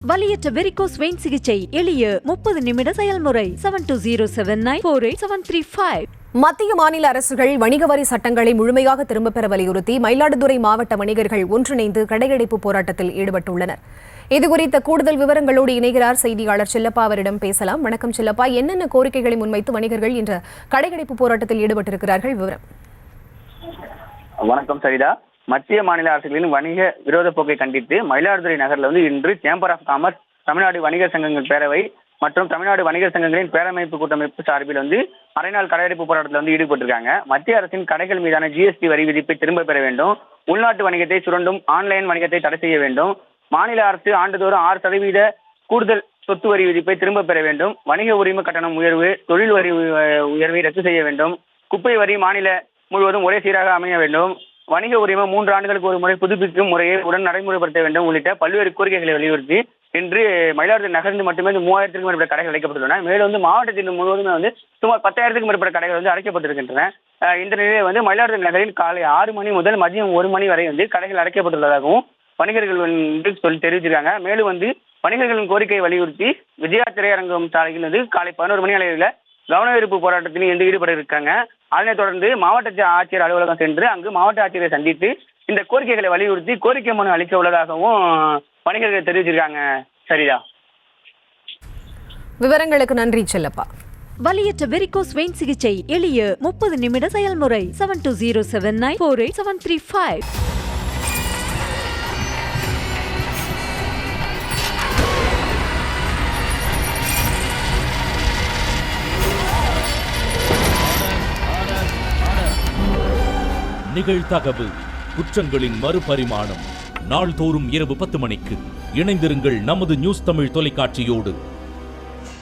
வலியற்ற varicose vein சிகிச்சை எளிய 30 நிமிட செயல்முறை 7209487335. மத்திய மாநில அரசுகள் வணிக வரி சட்டங்களை முழுமையாக திரும்பப் பெற வலியுறுத்தி மயிலாடுதுறை மாவட்ட வணிகர்கள் ஒன்றிணைந்து கடையடைப்பு போராட்டத்தில் ஈடுபட்டுள்ளனர். இதுகுறித்த கூடுதல் விவரங்களோடு இணைகிறார் செய்தியாளர் செல்லப்பா. அவரிடம் பேசலாம். வணக்கம் செல்லப்பா, என்னென்ன கோரிக்கைகளை முன்வைத்து வணிகர்கள் இன்று கடையடைப்பு போராட்டத்தில் ஈடுபட்டிருக்கிறார்கள்? விவரம். வணக்கம் சரிதா. மத்திய மாநில அரசுகளின் வணிக விரோத போக்கை கண்டித்து மயிலாடுதுறை நகரில் இன்று சேம்பர் ஆஃப் காமர்ஸ், தமிழ்நாடு வணிகர் சங்கங்கள் பேரவை மற்றும் தமிழ்நாடு வணிகர் சங்கங்களின் பேரமைப்பு கூட்டமைப்பு சார்பில் அரைநாள் கடையடைப்பு போராட்டத்தில் ஈடுபட்டிருக்காங்க. மத்திய அரசின் கடைகள் மீதான GST வரி விதிப்பை திரும்ப பெற வேண்டும், உள்நாட்டு வணிகத்தை சுரண்டும் ஆன்லைன் வணிகத்தை தடை செய்ய வேண்டும், மாநில அரசு ஆண்டுதோறும் 6% கூடுதல் சொத்து வரி விதிப்பை திரும்ப பெற வேண்டும், வணிக உரிம கட்டணம் உயர்வு, தொழில் வரி உயர்வை ரத்து செய்ய வேண்டும், குப்பை வரி மாநில முழுவதும் ஒரே சீராக அமைய வேண்டும், வணிக உரிமம் 3 ஆண்டுகளுக்கு ஒரு முறை புதுப்பிக்கும் முறையை உடன் நடைமுறைப்படுத்த வேண்டும் உள்ளிட்ட பல்வேறு கோரிக்கைகளை வலியுறுத்தி இன்று மயிலாடுதுறை நகர்ந்து மட்டுமே 3000க்கும் மேற்பட்ட கடைகள் அடைக்கப்பட்டுள்ளன. மேலும் மாவட்டத்தில் முழுவதுமே சுமார் 10,000க்கும் மேற்பட்ட கடைகள் அடைக்கப்பட்டிருக்கின்றன. இந்த நிலையில் மயிலாடுதுறை நகரில் காலை 6 மணி முதல் மதியம் 1 மணி வரை கடைகள் அடைக்கப்பட்டுள்ளதாகவும் வணிகர்கள் தெரிவிச்சிருக்காங்க. மேலும் வணிகர்களின் கோரிக்கையை வலியுறுத்தி விஜயா திரையரங்கம் சாலையில் காலை 11 மணி அளவில் கவன ஈர்ப்பு போராட்டத்தில் ஈடுபட இருக்காங்க. அதனைத் தொடர்ந்து மாவட்ட ஆட்சியர் அலுவலகம் சென்று அங்கு மாவட்ட ஆட்சியரை சந்தித்து இந்த கோரிக்கைகளை வலியுறுத்தி கோரிக்கை மனு அளிக்க உள்ளதாகவும் வணிகர்கள் தெரிவிச்சிருக்காங்க. சரிதா, விவரங்களுக்கு நன்றி செல்லப்பா. வலியற்ற வெரிகோஸ் வெயின் சிகிச்சை எளிய 30 நிமிட செயல்முறை 7209487335. நிகழ்தகவு குற்றங்களின் மறுபரிமாணம் நாள்தோறும் இரவு 10 மணிக்கு இணைந்திருங்கள் நமது நியூஸ் தமிழ் தொலைக்காட்சியோடு.